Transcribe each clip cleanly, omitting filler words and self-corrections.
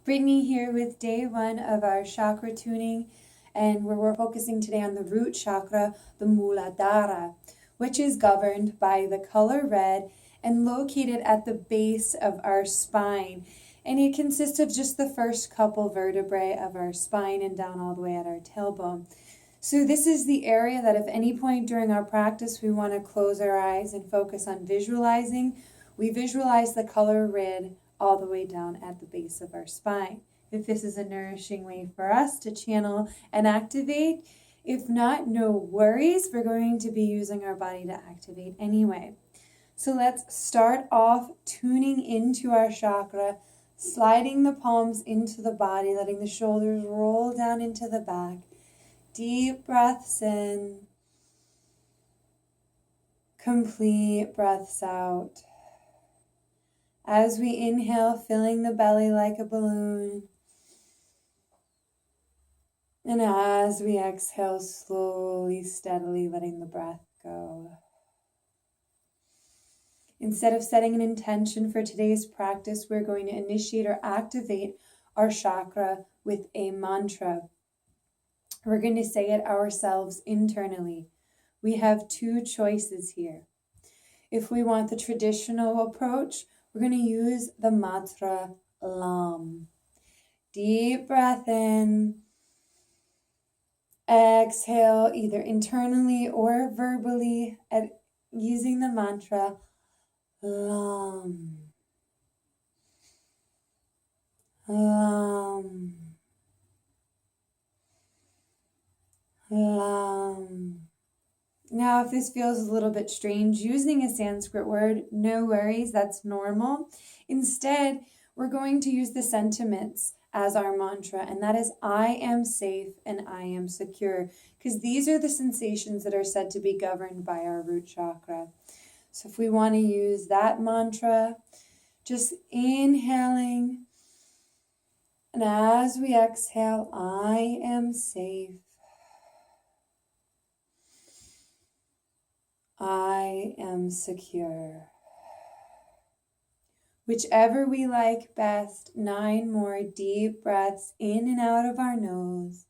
Brittany here with day 1 of our chakra tuning, and we're focusing today on the root chakra, the muladhara, which is governed by the color red and located at the base of our spine. And it consists of just the first couple vertebrae of our spine and down all the way at our tailbone. So this is the area that if any point during our practice we want to close our eyes and focus on visualizing, we visualize the color red all the way down at the base of our spine. If this is a nourishing way for us to channel and activate, if not, no worries, we're going to be using our body to activate anyway. So let's start off tuning into our chakra, sliding the palms into the body, letting the shoulders roll down into the back. Deep breaths in, complete breaths out. As we inhale, filling the belly like a balloon. And as we exhale, slowly, steadily letting the breath go. Instead of setting an intention for today's practice, we're going to initiate or activate our chakra with a mantra. We're going to say it ourselves internally. We have two choices here. If we want the traditional approach, we're going to use the mantra LAM. Deep breath in. Exhale either internally or verbally using the mantra LAM. LAM. LAM. Now, if this feels a little bit strange, using a Sanskrit word, no worries, that's normal. Instead, we're going to use the sentiments as our mantra, and that is, I am safe and I am secure, because these are the sensations that are said to be governed by our root chakra. So if we want to use that mantra, just inhaling, and as we exhale, I am safe. I am secure. Whichever we like best, 9 more deep breaths in and out of our nose.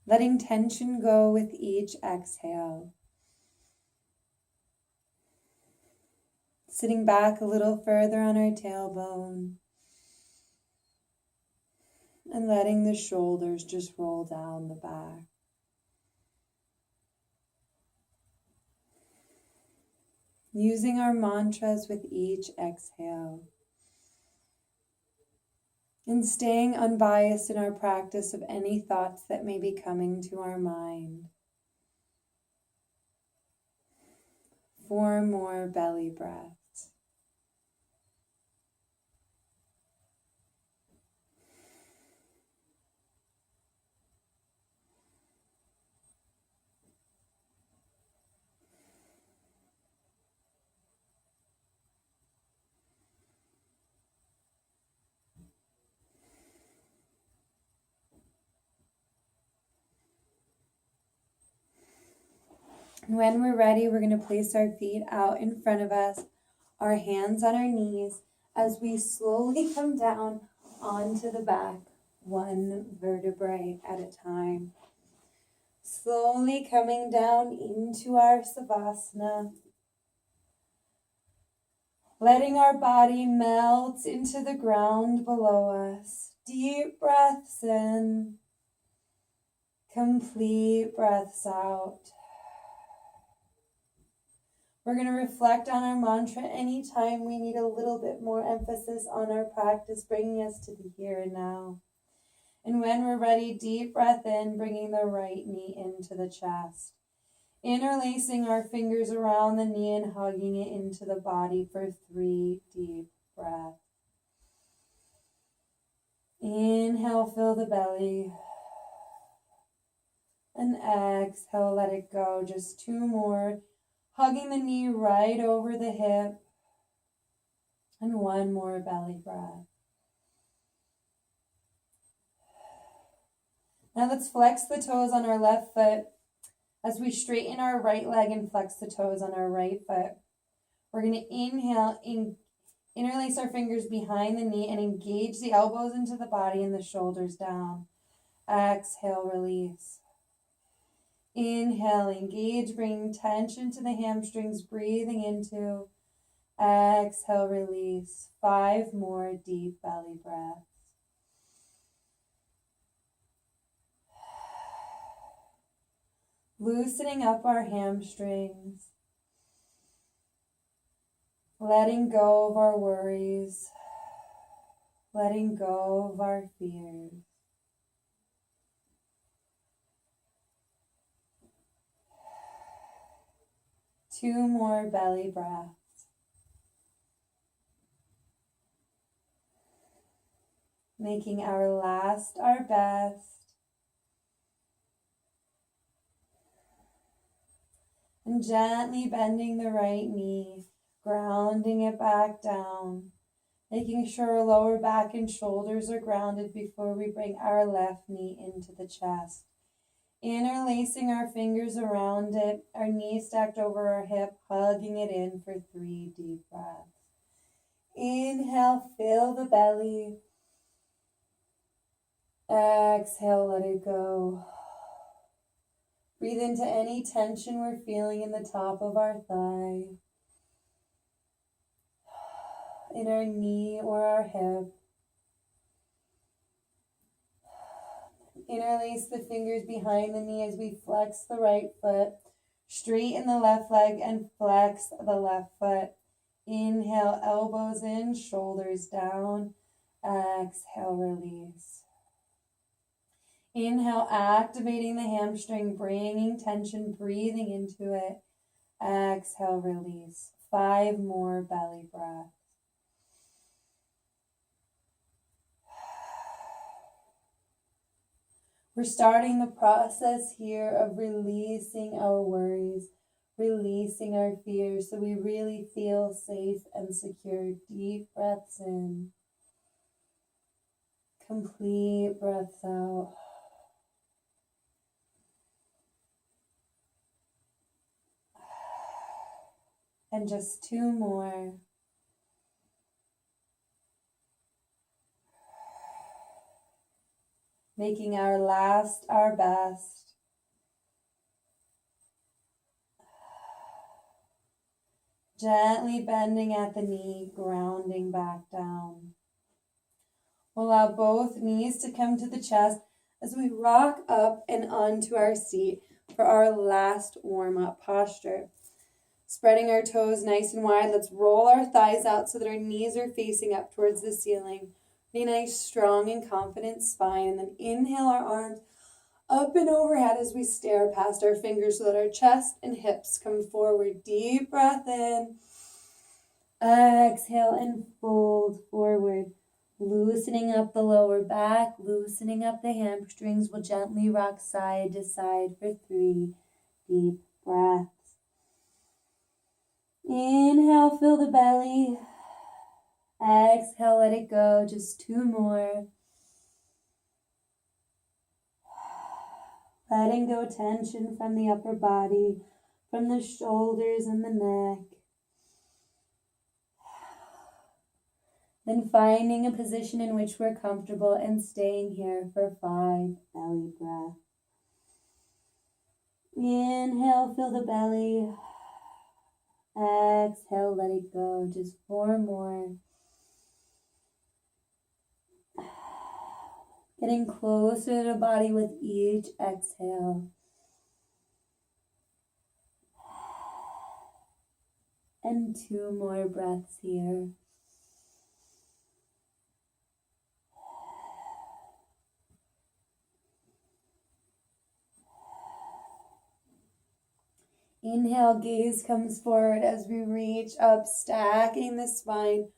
Letting tension go with each exhale. Sitting back a little further on our tailbone. And letting the shoulders just roll down the back. Using our mantras with each exhale. And staying unbiased in our practice of any thoughts that may be coming to our mind. 4 more belly breaths. When we're ready, we're going to place our feet out in front of us, our hands on our knees, as we slowly come down onto the back, 1 vertebrae at a time. Slowly coming down into our savasana, letting our body melt into the ground below us. Deep breaths in, complete breaths out. We're going to reflect on our mantra anytime we need a little bit more emphasis on our practice, bringing us to the here and now. And when we're ready, deep breath in, bringing the right knee into the chest. Interlacing our fingers around the knee and hugging it into the body for 3 deep breaths. Inhale, fill the belly. And exhale, let it go. Just 2 more. Hugging the knee right over the hip. And 1 more belly breath. Now let's flex the toes on our left foot as we straighten our right leg and flex the toes on our right foot. We're going to inhale, interlace our fingers behind the knee and engage the elbows into the body and the shoulders down. Exhale, release. Inhale, engage, bringing tension to the hamstrings, breathing into. Exhale, release. 5 more deep belly breaths. Loosening up our hamstrings. Letting go of our worries. Letting go of our fears. Two more belly breaths. Making our last our best. And gently bending the right knee, grounding it back down. Making sure our lower back and shoulders are grounded before we bring our left knee into the chest. Interlacing our fingers around it, our knee stacked over our hip, hugging it in for 3 deep breaths. Inhale, fill the belly. Exhale, let it go. Breathe into any tension we're feeling in the top of our thigh, in our knee or our hip. Interlace the fingers behind the knee as we flex the right foot, straighten the left leg and flex the left foot. Inhale, elbows in, shoulders down. Exhale, release. Inhale, activating the hamstring, bringing tension, breathing into it. Exhale, release. 5 more belly breaths. We're starting the process here of releasing our worries, releasing our fears so we really feel safe and secure. Deep breaths in. Complete breaths out. And just 2 more. Making our last our best. Gently bending at the knee, grounding back down. We'll allow both knees to come to the chest as we rock up and onto our seat for our last warm-up posture. Spreading our toes nice and wide, let's roll our thighs out so that our knees are facing up towards the ceiling. A nice, strong, and confident spine. And then inhale our arms up and overhead as we stare past our fingers so that our chest and hips come forward. Deep breath in. Exhale and fold forward. Loosening up the lower back, loosening up the hamstrings. We'll gently rock side to side for 3 deep breaths. Inhale, fill the belly. Exhale, let it go. Just 2 more. Letting go tension from the upper body, from the shoulders and the neck. Then finding a position in which we're comfortable and staying here for 5 belly breaths. Inhale, fill the belly. Exhale, let it go. Just 4 more. Getting closer to the body with each exhale. And 2 more breaths here. Inhale, gaze comes forward as we reach up, stacking the spine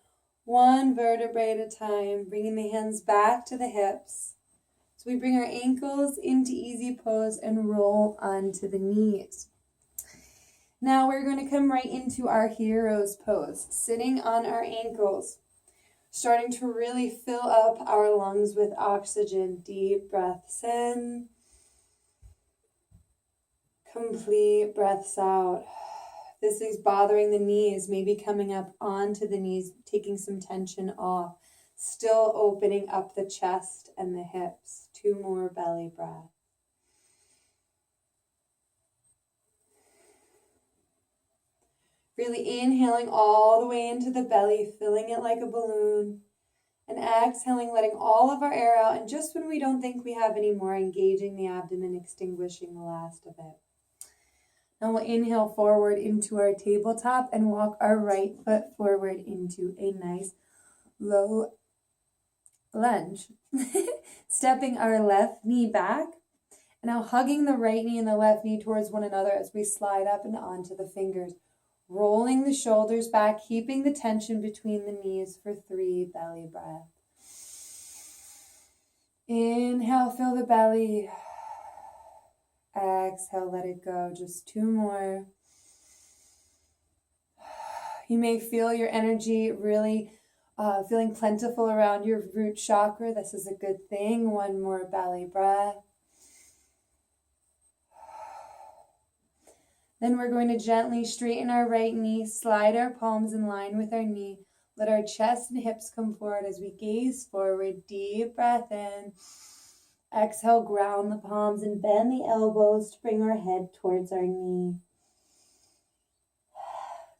1 vertebrae at a time, bringing the hands back to the hips. So we bring our ankles into easy pose and roll onto the knees. Now we're going to come right into our hero's pose, sitting on our ankles, starting to really fill up our lungs with oxygen. Deep breaths in. Complete breaths out. This is bothering the knees, maybe coming up onto the knees, taking some tension off. Still opening up the chest and the hips. 2 more belly breaths. Really inhaling all the way into the belly, filling it like a balloon. And exhaling, letting all of our air out. And just when we don't think we have any more, engaging the abdomen, extinguishing the last of it. Now we'll inhale forward into our tabletop and walk our right foot forward into a nice low lunge. Stepping our left knee back. And now hugging the right knee and the left knee towards one another as we slide up and onto the fingers. Rolling the shoulders back, keeping the tension between the knees for 3 belly breaths. Inhale, fill the belly. Exhale, let it go. Just 2 more. You may feel your energy really feeling plentiful around your root chakra. This is a good thing. 1 more belly breath. Then we're going to gently straighten our right knee, slide our palms in line with our knee. Let our chest and hips come forward as we gaze forward. Deep breath in. Exhale, ground the palms and bend the elbows to bring our head towards our knee.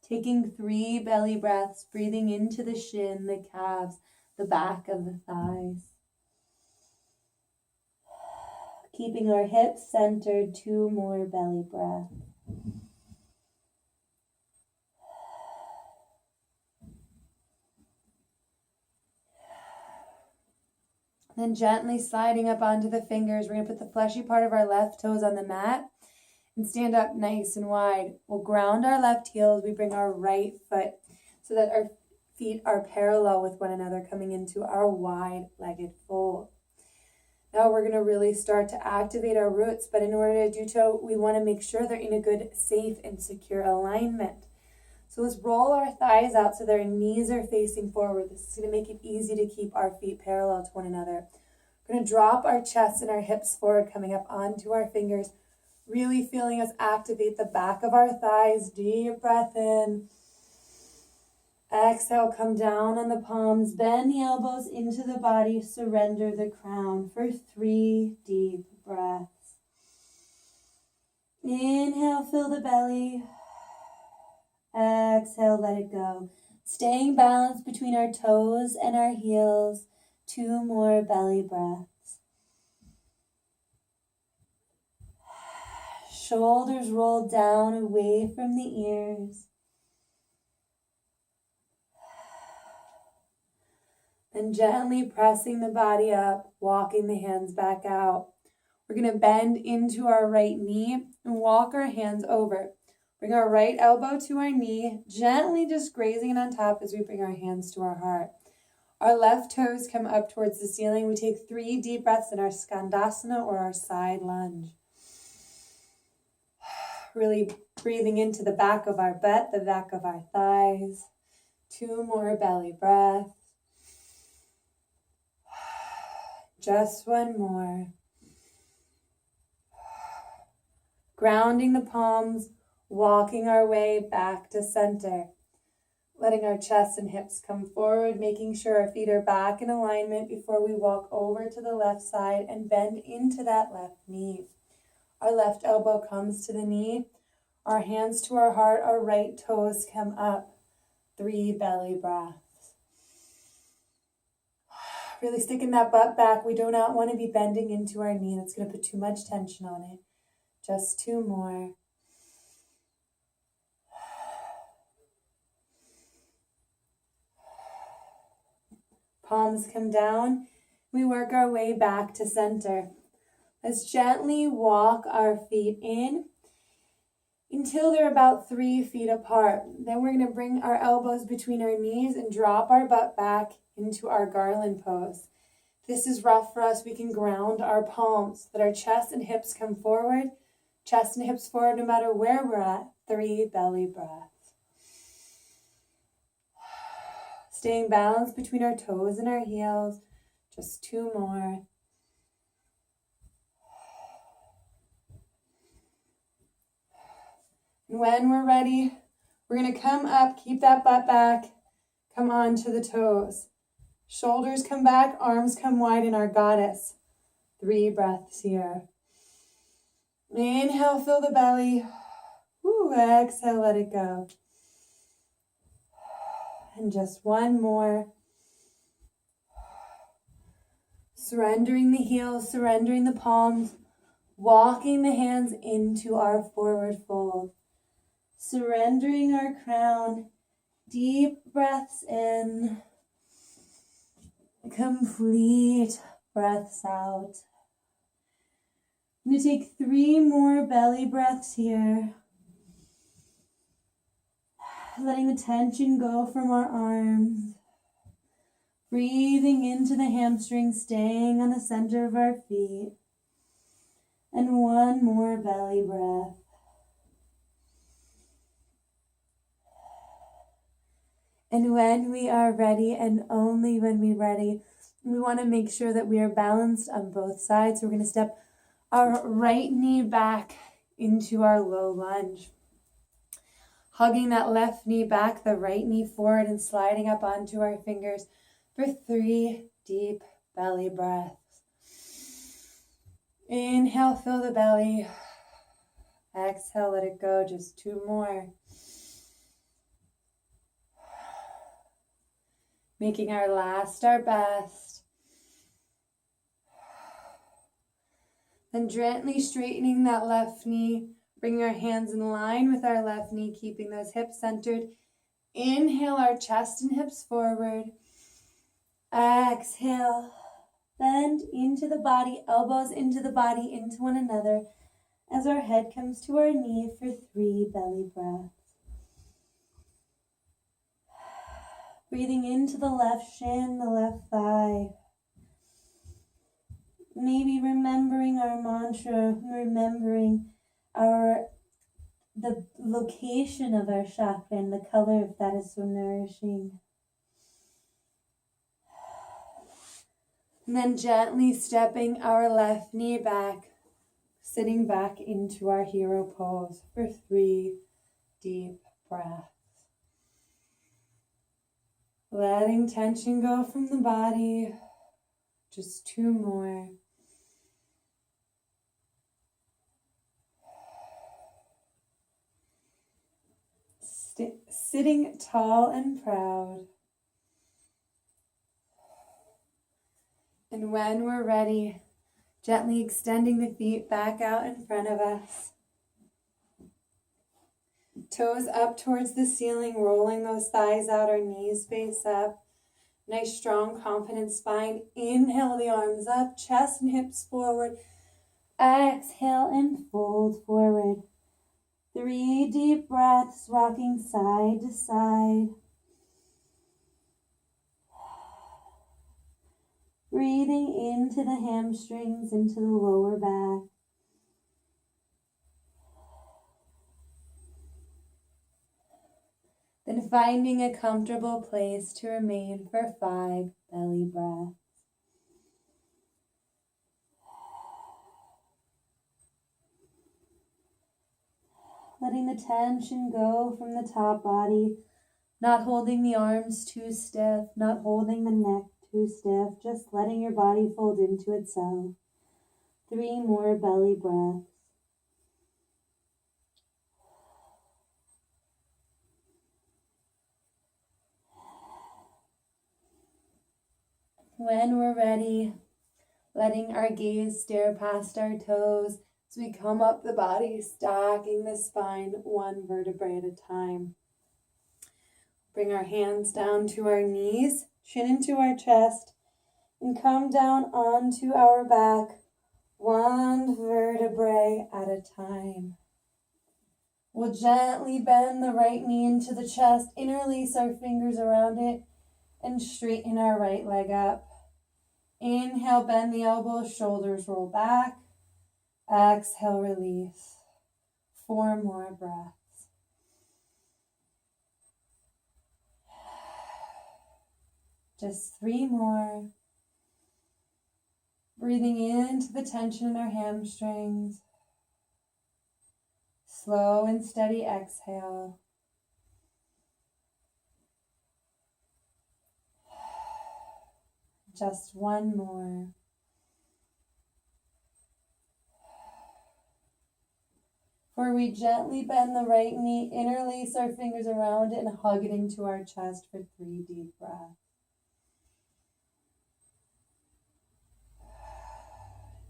Taking 3 belly breaths, breathing into the shin, the calves, the back of the thighs. Keeping our hips centered, 2 more belly breaths. Then gently sliding up onto the fingers, we're going to put the fleshy part of our left toes on the mat and stand up nice and wide. We'll ground our left heels. We bring our right foot so that our feet are parallel with one another, coming into our wide-legged fold. Now we're going to really start to activate our roots, but in order to do so, we want to make sure they're in a good, safe, and secure alignment. So let's roll our thighs out so that our knees are facing forward. This is going to make it easy to keep our feet parallel to one another. We're going to drop our chest and our hips forward, coming up onto our fingers, really feeling us activate the back of our thighs. Deep breath in. Exhale, come down on the palms, bend the elbows into the body, surrender the crown for 3 deep breaths. Inhale, fill the belly. Exhale, let it go. Staying balanced between our toes and our heels. 2 more belly breaths. Shoulders roll down away from the ears. And gently pressing the body up, walking the hands back out. We're going to bend into our right knee and walk our hands over. Bring our right elbow to our knee, gently just grazing it on top as we bring our hands to our heart. Our left toes come up towards the ceiling. We take 3 deep breaths in our skandasana or our side lunge. Really breathing into the back of our butt, the back of our thighs. 2 more belly breaths. Just 1 more. Grounding the palms, walking our way back to center. Letting our chest and hips come forward, making sure our feet are back in alignment before we walk over to the left side and bend into that left knee. Our left elbow comes to the knee, our hands to our heart, our right toes come up. 3 belly breaths. Really sticking that butt back. We do not want to be bending into our knee. That's going to put too much tension on it. Just 2 more. Palms come down. We work our way back to center. Let's gently walk our feet in until they're about 3 feet apart. Then we're going to bring our elbows between our knees and drop our butt back into our garland pose. If this is rough for us, we can ground our palms, that our chest and hips come forward, chest and hips forward no matter where we're at. 3 belly breaths. Staying balanced between our toes and our heels. Just 2 more. And when we're ready, We're going to come up, keep that butt back, come on to the toes. Shoulders come back, arms come wide in our goddess. 3 breaths here. Inhale, fill the belly. Woo, exhale, let it go. And just one more. Surrendering the heels, surrendering the palms, walking the hands into our forward fold. Surrendering our crown. Deep breaths in. Complete breaths out. I'm going to take 3 more belly breaths here. Letting the tension go from our arms. Breathing into the hamstrings, staying on the center of our feet. And 1 more belly breath. And when we are ready, and only when we're ready, we want to make sure that we are balanced on both sides. So we're going to step our right knee back into our low lunge. Hugging that left knee back, the right knee forward, and sliding up onto our fingers for 3 deep belly breaths. Inhale, fill the belly. Exhale, let it go. Just 2 more. Making our last our best. Then gently straightening that left knee. Bringing our hands in line with our left knee, keeping those hips centered. Inhale our chest and hips forward. Exhale. Bend into the body, elbows into the body, into one another, as our head comes to our knee for 3 belly breaths. Breathing into the left shin, the left thigh. Maybe remembering our mantra, remembering the location of our chakra and the color of that is so nourishing. And then gently stepping our left knee back, sitting back into our hero pose for 3 deep breaths. Letting tension go from the body. Just 2 more. Sitting tall and proud. And when we're ready, gently extending the feet back out in front of us. Toes up towards the ceiling, rolling those thighs out, our knees face up. Nice, strong, confident spine. Inhale the arms up, chest and hips forward. Exhale and fold forward. 3 deep breaths, rocking side to side. Breathing into the hamstrings, into the lower back. Then finding a comfortable place to remain for 5 belly breaths. Letting the tension go from the top body, not holding the arms too stiff, not holding the neck too stiff, just letting your body fold into itself. 3 more belly breaths. When we're ready, letting our gaze stare past our toes as we come up the body, stacking the spine 1 vertebrae at a time. Bring our hands down to our knees, chin into our chest, and come down onto our back, 1 vertebrae at a time. We'll gently bend the right knee into the chest, interlace our fingers around it, and straighten our right leg up. Inhale, bend the elbows, shoulders roll back. Exhale, release. 4 more breaths. Just 3 more. Breathing into the tension in our hamstrings. Slow and steady exhale. Just one more. For we gently bend the right knee, interlace our fingers around it, and hug it into our chest for 3 deep breaths.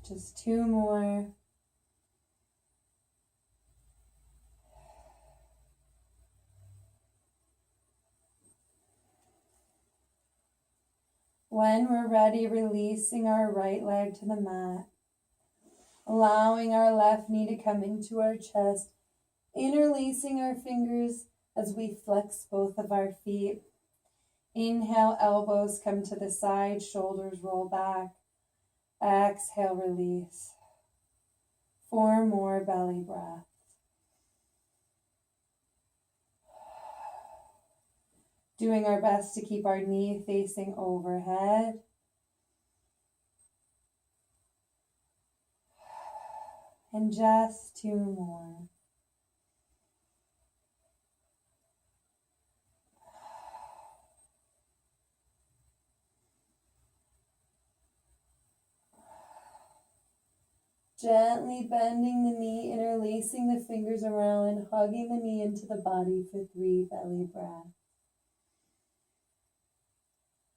Just 2 more. When we're ready, releasing our right leg to the mat, allowing our left knee to come into our chest, interlacing our fingers as we flex both of our feet. Inhale, elbows come to the side, shoulders roll back. Exhale, release. 4 more belly breaths. Doing our best to keep our knee facing overhead. And just 2 more. Gently bending the knee, interlacing the fingers around and hugging the knee into the body for 3 belly breaths.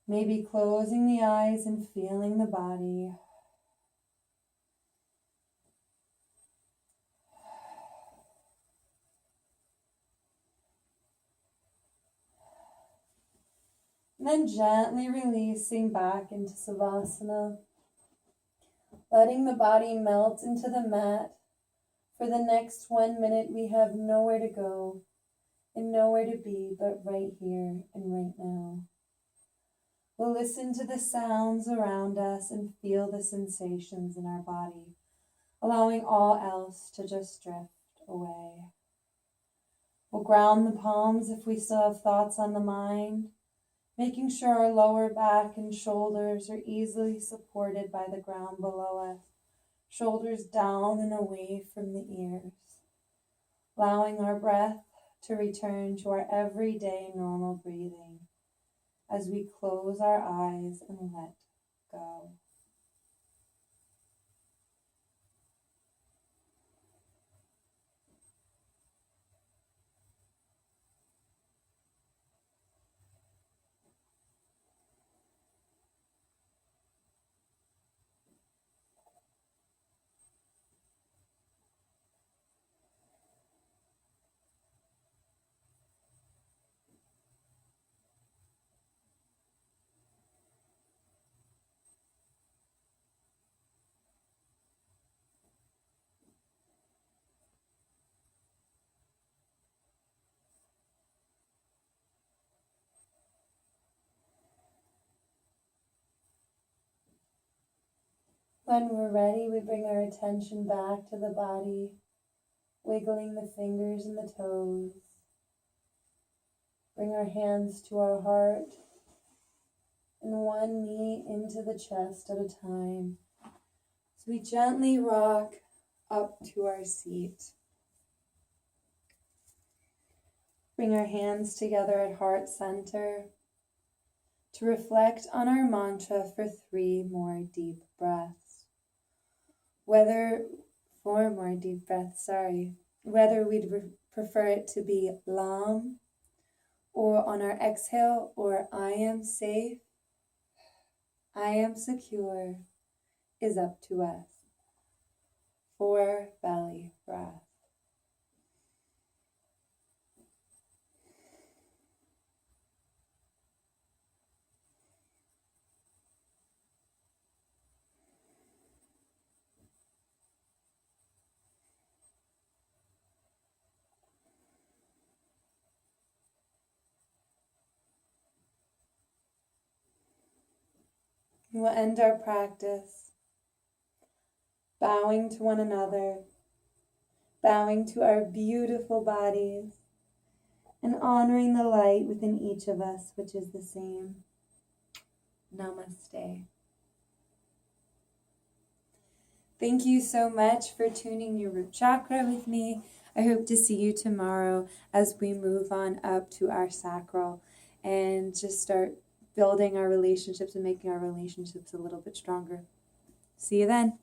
Maybe closing the eyes and feeling the body. And then gently releasing back into Savasana. Letting the body melt into the mat. For the next 1 minute, we have nowhere to go and nowhere to be but right here and right now. We'll listen to the sounds around us and feel the sensations in our body, allowing all else to just drift away. We'll ground the palms if we still have thoughts on the mind, making sure our lower back and shoulders are easily supported by the ground below us, shoulders down and away from the ears, allowing our breath to return to our everyday normal breathing as we close our eyes and let go. When we're ready, we bring our attention back to the body, wiggling the fingers and the toes. Bring our hands to our heart and 1 knee into the chest at a time. So we gently rock up to our seat. Bring our hands together at heart center to reflect on our mantra for 3 more deep breaths. Whether we'd prefer it to be Lam, or on our exhale, or I am safe, I am secure, is up to us. 4 belly breaths. We'll end our practice bowing to one another, bowing to our beautiful bodies, and honoring the light within each of us, which is the same. Namaste. Thank you so much for tuning your root chakra with me. I hope to see you tomorrow as we move on up to our sacral and just start building our relationships and making our relationships a little bit stronger. See you then.